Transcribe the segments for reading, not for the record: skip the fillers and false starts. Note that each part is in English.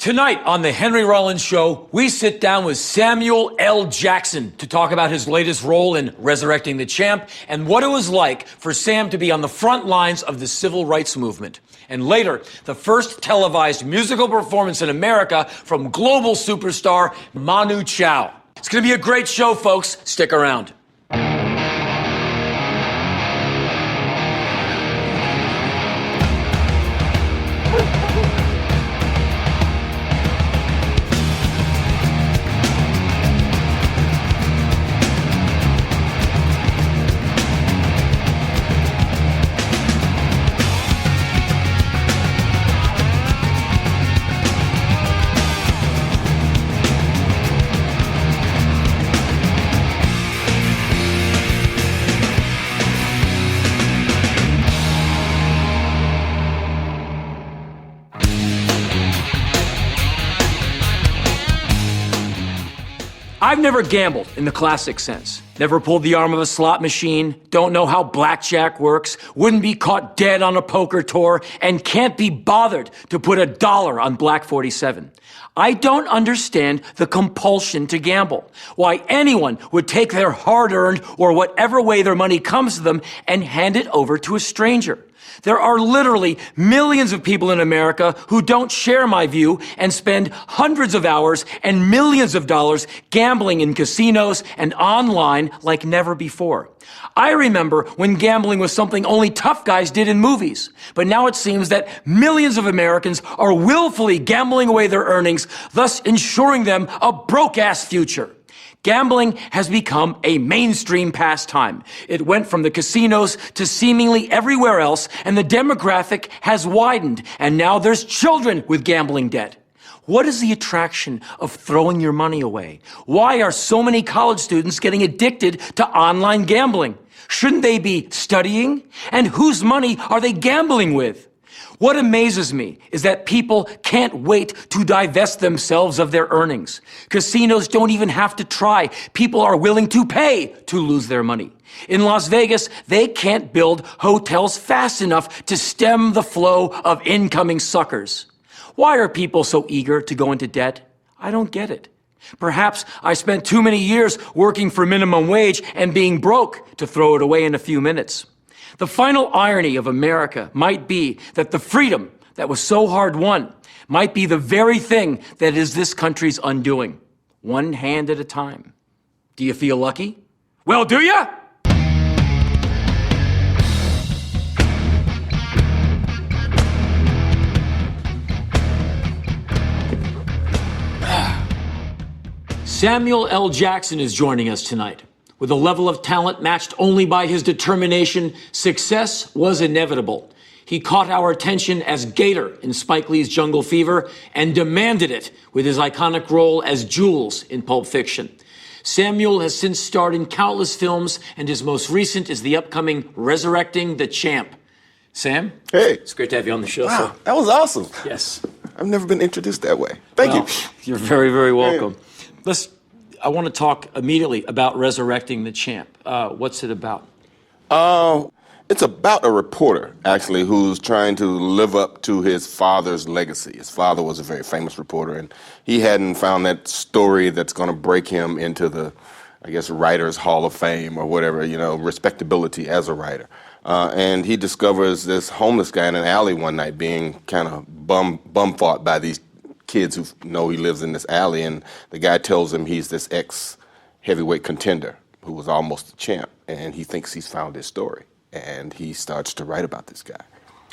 Tonight on the Henry Rollins Show, we sit down with Samuel L. Jackson to talk about his latest role in Resurrecting the Champ and what it was like for Sam to be on the front lines of the civil rights movement. And later, the first televised musical performance in America from global superstar Manu Chao. It's going to be a great show, folks. Stick around. I've never gambled in the classic sense. Never pulled the arm of a slot machine, don't know how blackjack works, wouldn't be caught dead on a poker tour, and can't be bothered to put $1 on Black 47. I don't understand the compulsion to gamble. Why anyone would take their hard-earned or whatever way their money comes to them and hand it over to a stranger. There are literally millions of people in America who don't share my view and spend hundreds of hours and millions of dollars gambling in casinos and online like never before. I remember when gambling was something only tough guys did in movies, but now it seems that millions of Americans are willfully gambling away their earnings, thus ensuring them a broke-ass future. Gambling has become a mainstream pastime. It went from the casinos to seemingly everywhere else, and the demographic has widened, and now there's children with gambling debt. What is the attraction of throwing your money away? Why are so many college students getting addicted to online gambling? Shouldn't they be studying? And whose money are they gambling with? What amazes me is that people can't wait to divest themselves of their earnings. Casinos don't even have to try. People are willing to pay to lose their money. In Las Vegas, they can't build hotels fast enough to stem the flow of incoming suckers. Why are people so eager to go into debt? I don't get it. Perhaps I spent too many years working for minimum wage and being broke to throw it away in a few minutes. The final irony of America might be that the freedom that was so hard won might be the very thing that is this country's undoing, one hand at a time. Do you feel lucky? Well, do ya? Samuel L. Jackson is joining us tonight. With a level of talent matched only by his determination, success was inevitable. He caught our attention as Gator in Spike Lee's Jungle Fever and demanded it with his iconic role as Jules in Pulp Fiction. Samuel has since starred in countless films, and his most recent is the upcoming Resurrecting the Champ. Sam? Hey. It's great to have you on the show. Wow, that was awesome. Yes. I've never been introduced that way. Thank you. You're very, very welcome. I want to talk immediately about Resurrecting the Champ. What's it about? It's about a reporter, actually, who's trying to live up to his father's legacy. His father was a very famous reporter, and he hadn't found that story that's going to break him into the, I guess, Writers' Hall of Fame or whatever, respectability as a writer. And he discovers this homeless guy in an alley one night being kind of bum-fought by these kids who know he lives in this alley, and the guy tells him he's this ex-heavyweight contender who was almost a champ, and he thinks he's found his story, and he starts to write about this guy.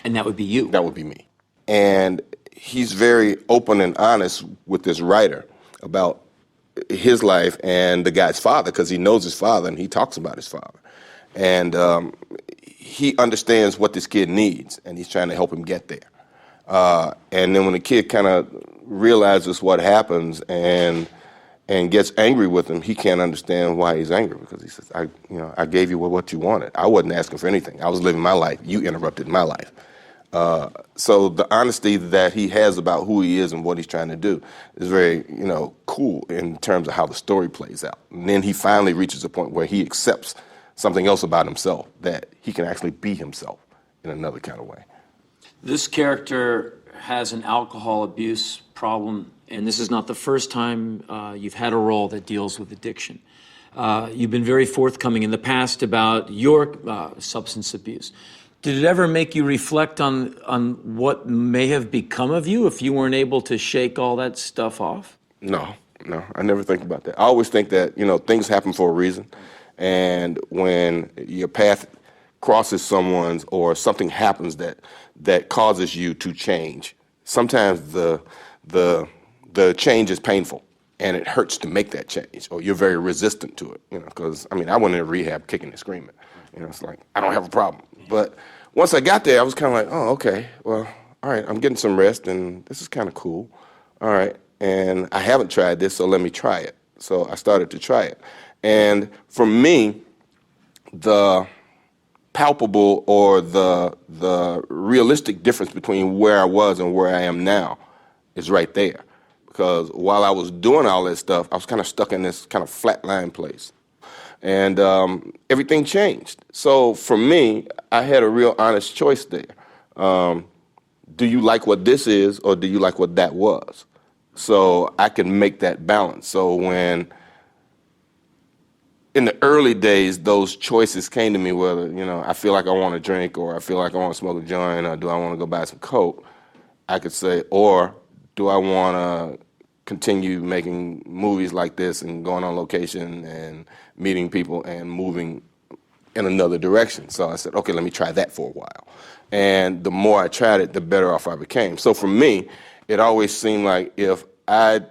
And that would be you? That would be me. And he's very open and honest with this writer about his life and the guy's father, because he knows his father, and he talks about his father. And he understands what this kid needs, and he's trying to help him get there. And then when the kid kind of realizes what happens and gets angry with him, he can't understand why he's angry, because he says, I gave you what you wanted. I wasn't asking for anything. I was living my life. You interrupted my life. So the honesty that he has about who he is and what he's trying to do is very, cool in terms of how the story plays out. And then he finally reaches a point where he accepts something else about himself, that he can actually be himself in another kind of way. This character has an alcohol abuse problem, and this is not the first time you've had a role that deals with addiction. You've been very forthcoming in the past about your substance abuse. Did it ever make you reflect on what may have become of you if you weren't able to shake all that stuff off? No, I never think about that. I always think that, things happen for a reason. And when your path crosses someone's or something happens that causes you to change, sometimes the change is painful and it hurts to make that change, or you're very resistant to it, because, I went into rehab kicking and screaming. It's like, I don't have a problem. But once I got there, I was kind of like, oh, okay, well, all right, I'm getting some rest, and this is kind of cool. All right, and I haven't tried this, so let me try it. So I started to try it. And for me, the palpable or the realistic difference between where I was and where I am now is right there. Because while I was doing all that stuff, I was kind of stuck in this kind of flatline place. And everything changed. So for me, I had a real honest choice there. Do you like what this is, or do you like what that was? So I could make that balance. So when, in the early days, those choices came to me, whether, I feel like I want to drink, or I feel like I want to smoke a joint, or do I want to go buy some coke, I could say, or do I want to continue making movies like this and going on location and meeting people and moving in another direction. So I said, okay, let me try that for a while. And the more I tried it, the better off I became. So for me, it always seemed like if I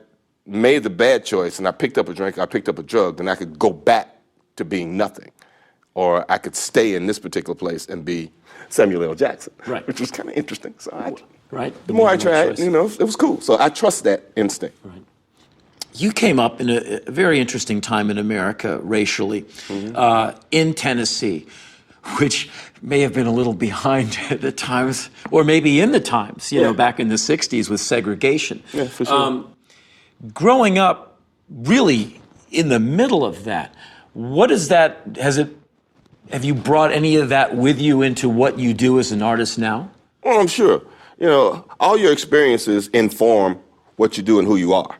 made the bad choice and I picked up a drink, I picked up a drug, then I could go back to being nothing. Or I could stay in this particular place and be Samuel L. Jackson, right, which was kind of interesting. So the more I tried, it was cool. So I trust that instinct. Right. You came up in a very interesting time in America racially, in Tennessee, which may have been a little behind the times, or maybe in the times, back in the 60s with segregation. Yeah, for sure. Growing up really in the middle of that, what is that, have you brought any of that with you into what you do as an artist now? Well, I'm sure. All your experiences inform what you do and who you are.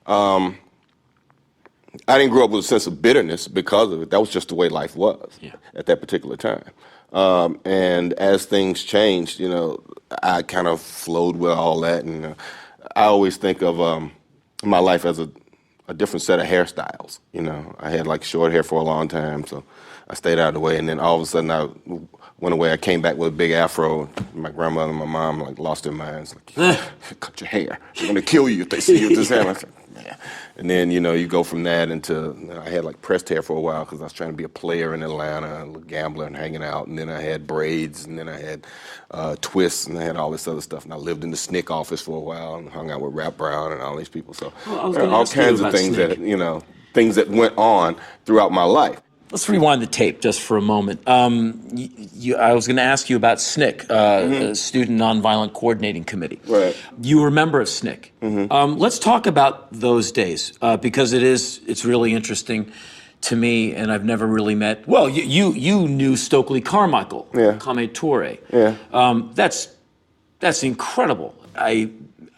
I didn't grow up with a sense of bitterness because of it. That was just the way life was at that particular time. And as things changed, I kind of flowed with all that. And I always think of my life as a different set of hairstyles. I had like short hair for a long time, so I stayed out of the way. And then all of a sudden I went away. I came back with a big afro. My grandmother and my mom lost their minds. Cut your hair. They're going to kill you if they see you with this hair. I was like, yeah. And then, you go from that into, I had pressed hair for a while because I was trying to be a player in Atlanta, a gambler and hanging out. And then I had braids, and then I had twists, and I had all this other stuff. And I lived in the SNCC office for a while and hung out with Rap Brown and all these people. So all kinds of things that, things that went on throughout my life. Let's rewind the tape just for a moment. I was going to ask you about SNCC, Student Nonviolent Coordinating Committee. Right. You were a member of SNCC. Let's talk about those days because it's really interesting to me, and I've never really met. Well, you knew Stokely Carmichael, Kwame Ture. Yeah. That's incredible. I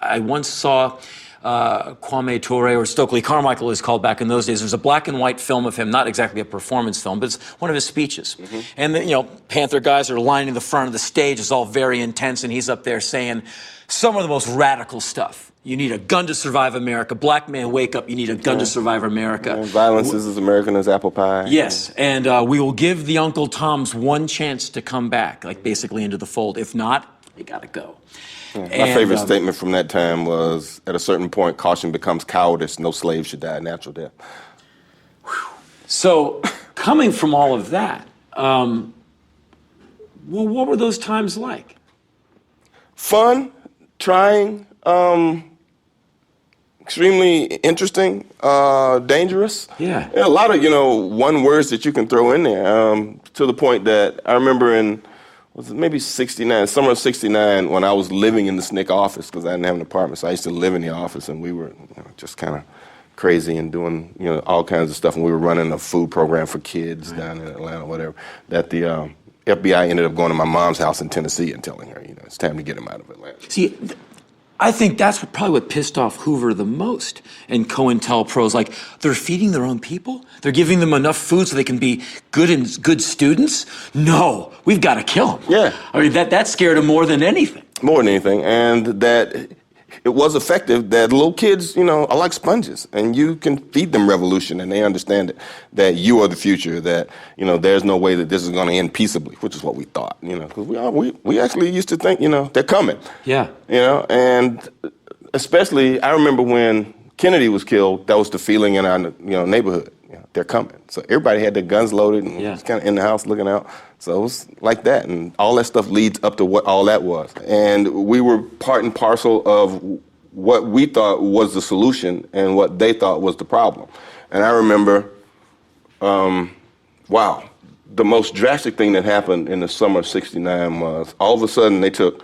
once saw Kwame Ture, or Stokely Carmichael is called back in those days. There's a black and white film of him, not exactly a performance film, but it's one of his speeches. And the, Panther guys are lining the front of the stage. It's all very intense, and he's up there saying some of the most radical stuff. You need a gun to survive America. Black man, wake up. You need a gun to survive America. Yeah, violence is as American as apple pie. Yes, and we will give the Uncle Toms one chance to come back, basically into the fold. If not, you got to go. Yeah, my favorite statement from that time was, at a certain point, caution becomes cowardice. No slave should die a natural death. So, coming from all of that, well, what were those times like? Fun, trying, extremely interesting, dangerous. Yeah. A lot of, one words that you can throw in there, to the point that I remember in, was it maybe 69, summer of 69, when I was living in the SNCC office, because I didn't have an apartment, so I used to live in the office, and we were just kind of crazy and doing, all kinds of stuff, and we were running a food program for kids down in Atlanta, whatever, that the FBI ended up going to my mom's house in Tennessee and telling her, it's time to get him out of Atlanta. See, I think that's probably what pissed off Hoover the most and COINTELPRO's. Like, they're feeding their own people? They're giving them enough food so they can be good students? No, we've got to kill them. Yeah. I mean, that scared them more than anything. More than anything. And that it was effective, that little kids, are like sponges, and you can feed them revolution, and they understand it, that you are the future, that, there's no way that this is going to end peaceably, which is what we thought, because we actually used to think, they're coming. Yeah. And especially, I remember when Kennedy was killed, that was the feeling in our, neighborhood. They're coming. So everybody had their guns loaded and was kind of in the house looking out. So it was like that, and all that stuff leads up to what all that was. And we were part and parcel of what we thought was the solution and what they thought was the problem. And I remember, the most drastic thing that happened in the summer of '69 was all of a sudden they took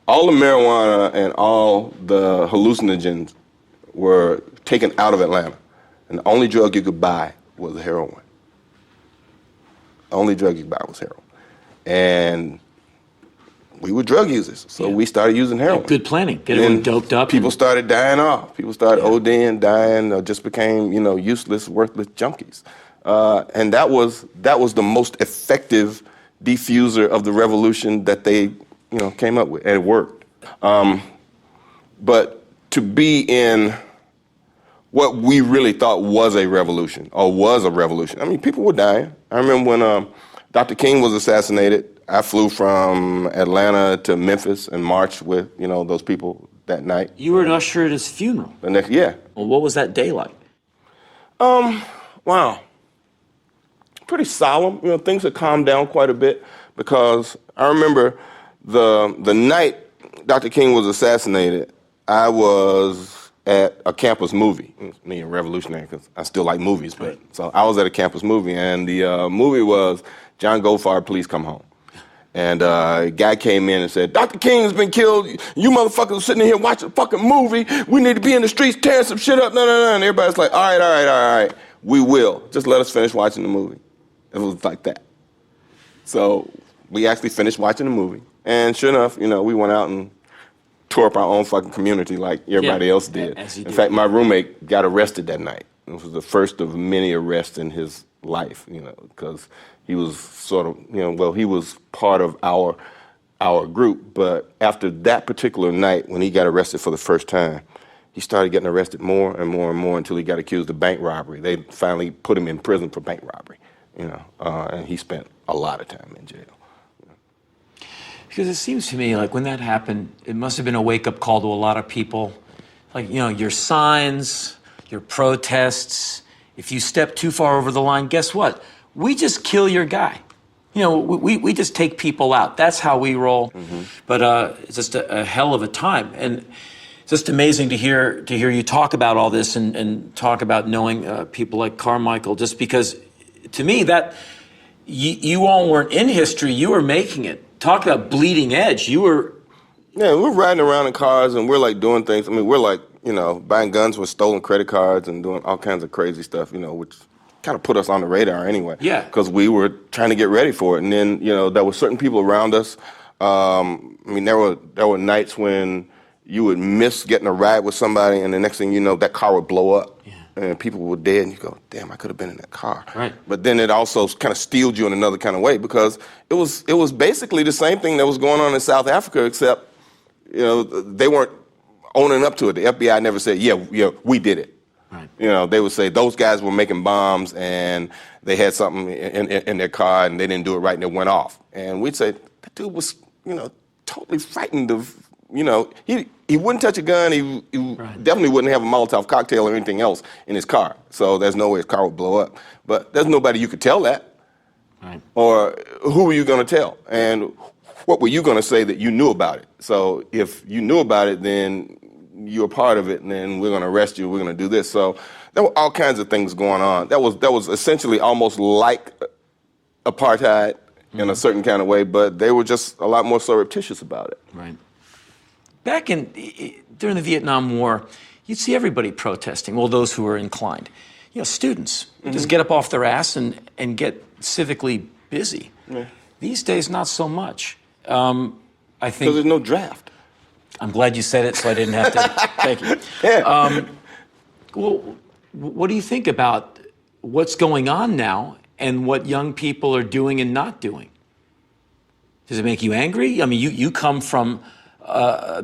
all the marijuana and all the hallucinogens were taken out of Atlanta. And the only drug you could buy was heroin. The only drug you could buy was heroin. And we were drug users, so we started using heroin. Good planning. Get everyone doped up. People started dying off. People started ODing, dying, just became, useless, worthless junkies. And that was the most effective diffuser of the revolution that they, came up with, and it worked. But to be in what we really thought was a revolution, I mean, people were dying. I remember when Dr. King was assassinated, I flew from Atlanta to Memphis and marched with, those people that night. You were an usher at his funeral. The next, yeah. Well, what was that day like? Wow. Pretty solemn. Things had calmed down quite a bit, because I remember the night Dr. King was assassinated, I was at a campus movie. Me, a revolutionary, because I still like movies. But so I was at a campus movie, and the movie was John Goldfarb, Please Come Home. And a guy came in and said, Dr. King has been killed. You motherfuckers are sitting here watching a fucking movie. We need to be in the streets tearing some shit up. No. And everybody's like, all right. We will. Just let us finish watching the movie. It was like that. So we actually finished watching the movie. And sure enough, we went out and tore up our own fucking community like everybody else did. In fact, my roommate got arrested that night. It was the first of many arrests in his life, because he was sort of, he was part of our group. But after that particular night, when he got arrested for the first time, he started getting arrested more and more and more until he got accused of bank robbery. They finally put him in prison for bank robbery, and he spent a lot of time in jail. Because it seems to me like when that happened, it must have been a wake-up call to a lot of people. Like, your signs, your protests. If you step too far over the line, guess what? We just kill your guy. We just take people out. That's how we roll. Mm-hmm. But it's just a hell of a time. And it's just amazing to hear you talk about all this and talk about knowing people like Carmichael, just because to me that you all weren't in history, you were making it. Talk about bleeding edge. You were... Yeah, we're riding around in cars and we're like doing things. I mean, we're like, buying guns with stolen credit cards and doing all kinds of crazy stuff, which kind of put us on the radar anyway. Yeah. Because we were trying to get ready for it. And then, there were certain people around us. There were nights when you would miss getting a ride with somebody and the next thing you know, that car would blow up. Yeah. And people were dead, and you go, damn, I could have been in that car. Right. But then it also kind of steeled you in another kind of way, because it was basically the same thing that was going on in South Africa, except, they weren't owning up to it. The FBI never said, yeah, we did it. Right. They would say those guys were making bombs and they had something in their car and they didn't do it right and it went off. And we'd say, that dude was, totally frightened of, he wouldn't touch a gun. He definitely wouldn't have a Molotov cocktail or anything else in his car. So there's no way his car would blow up. But there's nobody you could tell that. Right. Or who were you going to tell? And what were you going to say that you knew about it? So if you knew about it, then you're a part of it, and then we're going to arrest you, we're going to do this. So there were all kinds of things going on. That was essentially almost like apartheid in a certain kind of way, but they were just a lot more surreptitious about it. Right. Back during the Vietnam War, you'd see everybody protesting, well, those who were inclined. Students just get up off their ass and get civically busy. Yeah. These days, not so much. I think... Because there's no draft. I'm glad you said it, so I didn't have to. Thank you. Yeah. Well, what do you think about what's going on now and what young people are doing and not doing? Does it make you angry? I mean, you come from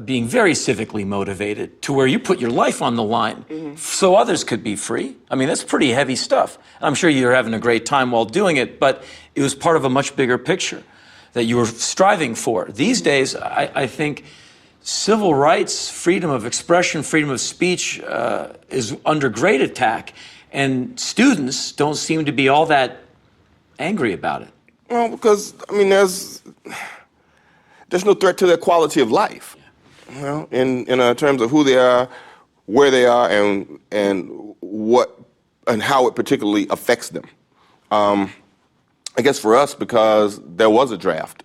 being very civically motivated to where you put your life on the line so others could be free. I mean, that's pretty heavy stuff. I'm sure you're having a great time while doing it, but it was part of a much bigger picture that you were striving for. These days, I think civil rights, freedom of expression, freedom of speech is under great attack, and students don't seem to be all that angry about it. Well, because, I mean, there's no threat to their quality of life, you know, in terms of who they are, where they are, and what and how it particularly affects them. I guess for us, because there was a draft,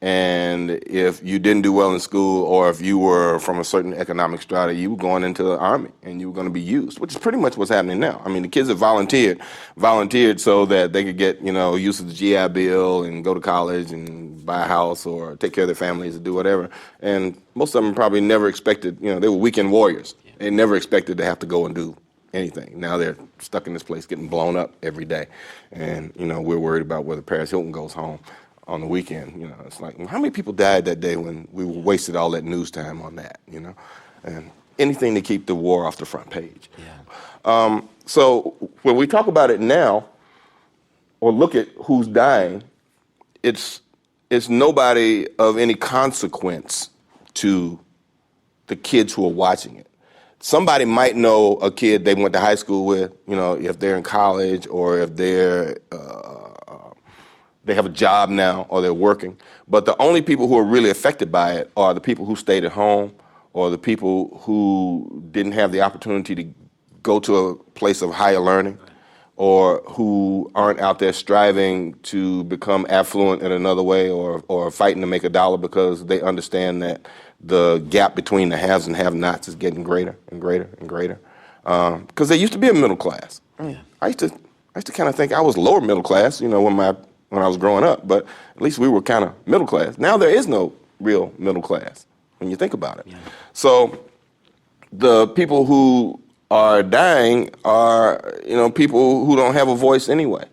and if you didn't do well in school, or if you were from a certain economic strata, you were going into the army and you were going to be used, which is pretty much what's happening now. I mean, the kids that volunteered so that they could get, you know, use of the GI Bill and go to college and buy a house or take care of their families or do whatever. And most of them probably never expected, you know, they were weekend warriors. They never expected to have to go and do anything. Now they're stuck in this place getting blown up every day. And, you know, we're worried about whether Paris Hilton goes home on the weekend. You know, it's like, how many people died that day when we wasted all that news time on that, you know? And anything to keep the war off the front page. Yeah. So when we talk about it now, or look at who's dying, it's nobody of any consequence to the kids who are watching it. Somebody might know a kid they went to high school with, you know, if they're in college or if they have a job now or they're working. But the only people who are really affected by it are the people who stayed at home or the people who didn't have the opportunity to go to a place of higher learning or who aren't out there striving to become affluent in another way or fighting to make a dollar because they understand that the gap between the haves and have-nots is getting greater and greater and greater. Because there used to be a middle class. Yeah. I used to kind of think I was lower middle class, you know, when I was growing up, but at least we were kind of middle class. Now there is no real middle class when you think about it. Yeah. So the people who are dying are, you know, people who don't have a voice anyway.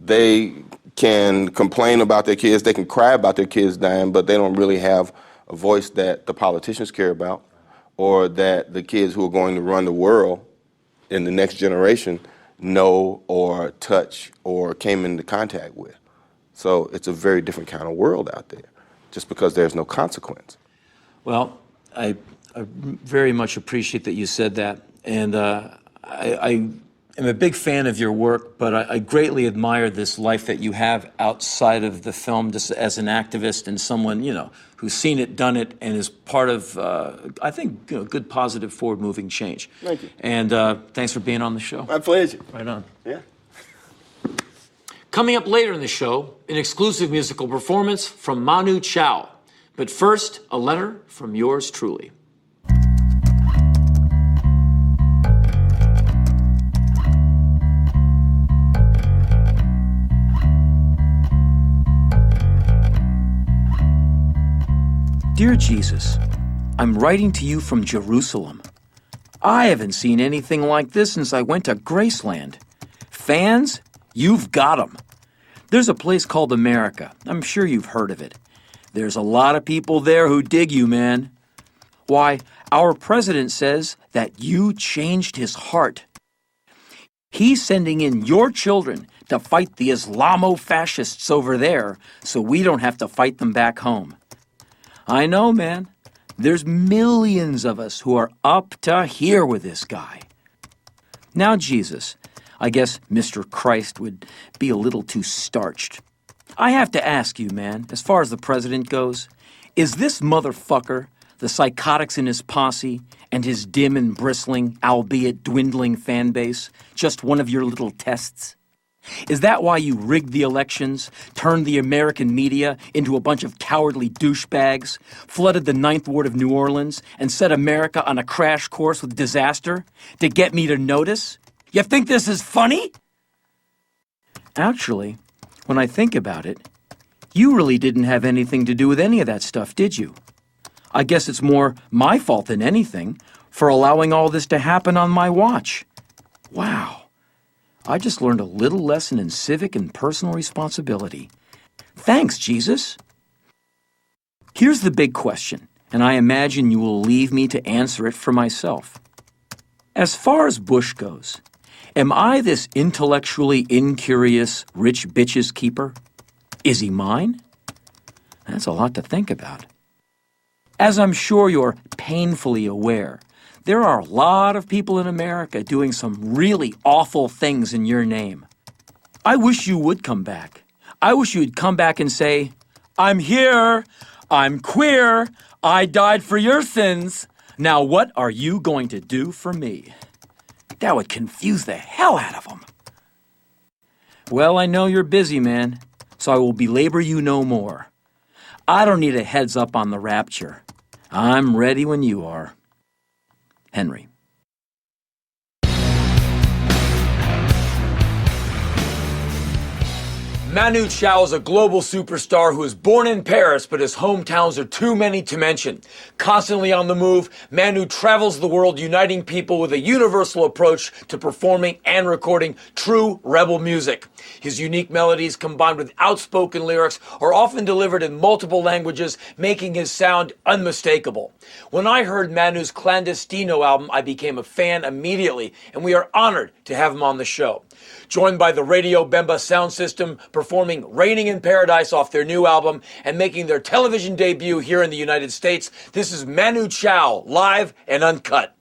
They can complain about their kids, they can cry about their kids dying, but they don't really have a voice that the politicians care about or that the kids who are going to run the world in the next generation know or touch or came into contact with. So it's a very different kind of world out there, just because there's no consequence. Well, I very much appreciate that you said that. And I am a big fan of your work, but I greatly admire this life that you have outside of the film, just as an activist and someone, you know, who's seen it, done it, and is part of, I think, you know, good, positive, forward-moving change. Thank you. And thanks for being on the show. My pleasure. Right on. Yeah. Coming up later in the show, an exclusive musical performance from Manu, Chao. But first, a letter from yours truly. Dear Jesus, I'm writing to you from Jerusalem. I haven't seen anything like this since I went to Graceland. Fans, you've got 'em. There's a place called America. I'm sure you've heard of it. There's a lot of people there who dig you, man. Why, our president says that you changed his heart. He's sending in your children to fight the Islamo-fascists over there so we don't have to fight them back home. I know, man. There's millions of us who are up to here with this guy. Now, Jesus, I guess Mr. Christ would be a little too starched. I have to ask you, man, as far as the president goes, is this motherfucker, the psychotics in his posse, and his dim and bristling, albeit dwindling fan base, just one of your little tests? Is that why you rigged the elections, turned the American media into a bunch of cowardly douchebags, flooded the Ninth Ward of New Orleans, and set America on a crash course with disaster to get me to notice? You think this is funny? Actually, when I think about it, you really didn't have anything to do with any of that stuff, did you? I guess it's more my fault than anything for allowing all this to happen on my watch. Wow. I just learned a little lesson in civic and personal responsibility. Thanks, Jesus. Here's the big question, and I imagine you will leave me to answer it for myself. As far as Bush goes, am I this intellectually incurious rich bitch's keeper? Is he mine? That's a lot to think about. As I'm sure you're painfully aware, there are a lot of people in America doing some really awful things in your name. I wish you would come back. I wish you'd come back and say, I'm here, I'm queer, I died for your sins. Now what are you going to do for me? That would confuse the hell out of them. Well, I know you're busy, man, so I will belabor you no more. I don't need a heads up on the rapture. I'm ready when you are. Henry. Manu Chao is a global superstar who was born in Paris, but his hometowns are too many to mention. Constantly on the move, Manu travels the world uniting people with a universal approach to performing and recording true rebel music. His unique melodies combined with outspoken lyrics are often delivered in multiple languages, making his sound unmistakable. When I heard Manu's Clandestino album, I became a fan immediately, and we are honored to have him on the show. Joined by the Radio Bemba sound system, performing Raining in Paradise off their new album, and making their television debut here in the United States, this is Manu Chao, live and uncut.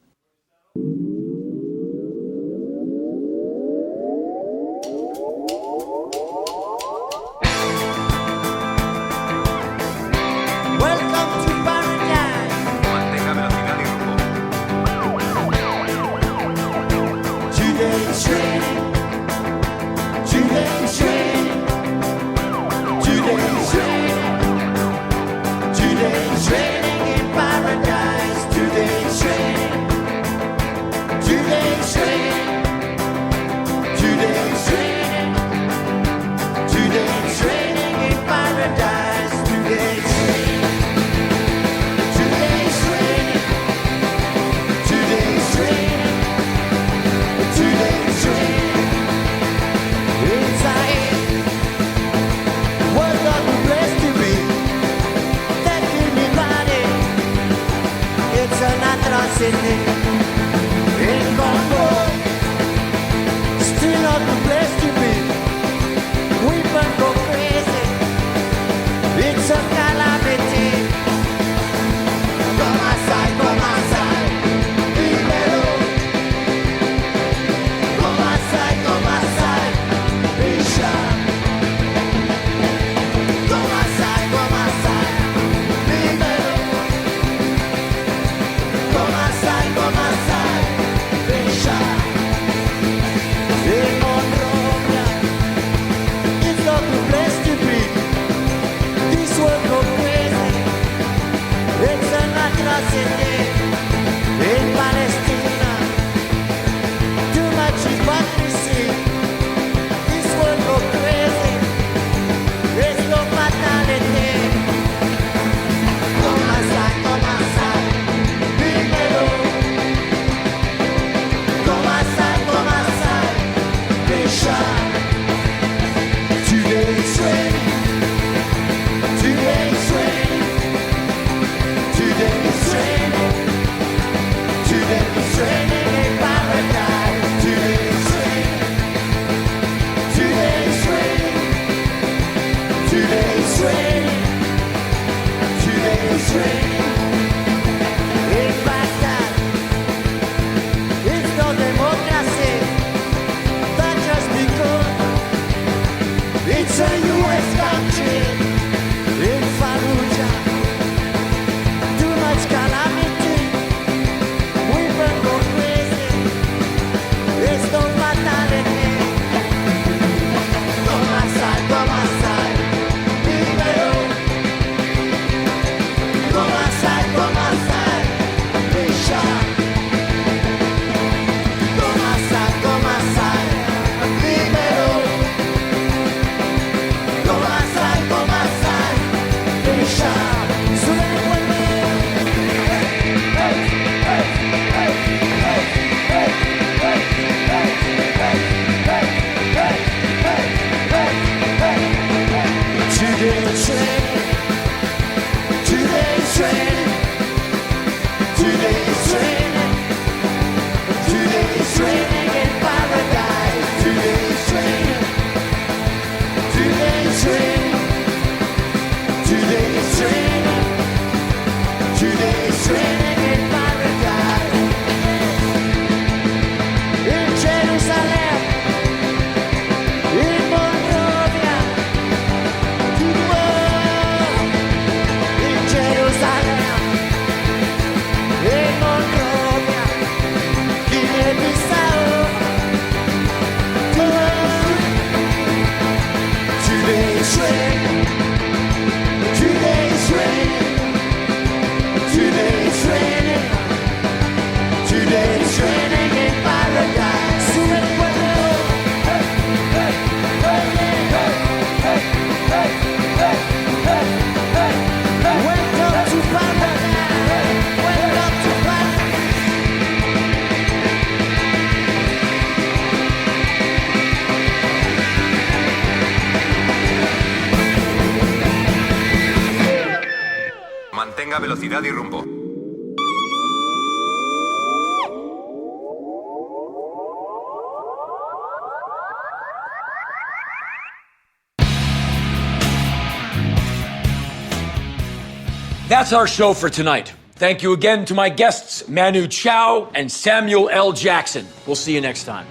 Go my mantenga velocidad y rumbo. That's our show for tonight. Thank you again to my guests, Manu Chao and Samuel L. Jackson. We'll see you next time.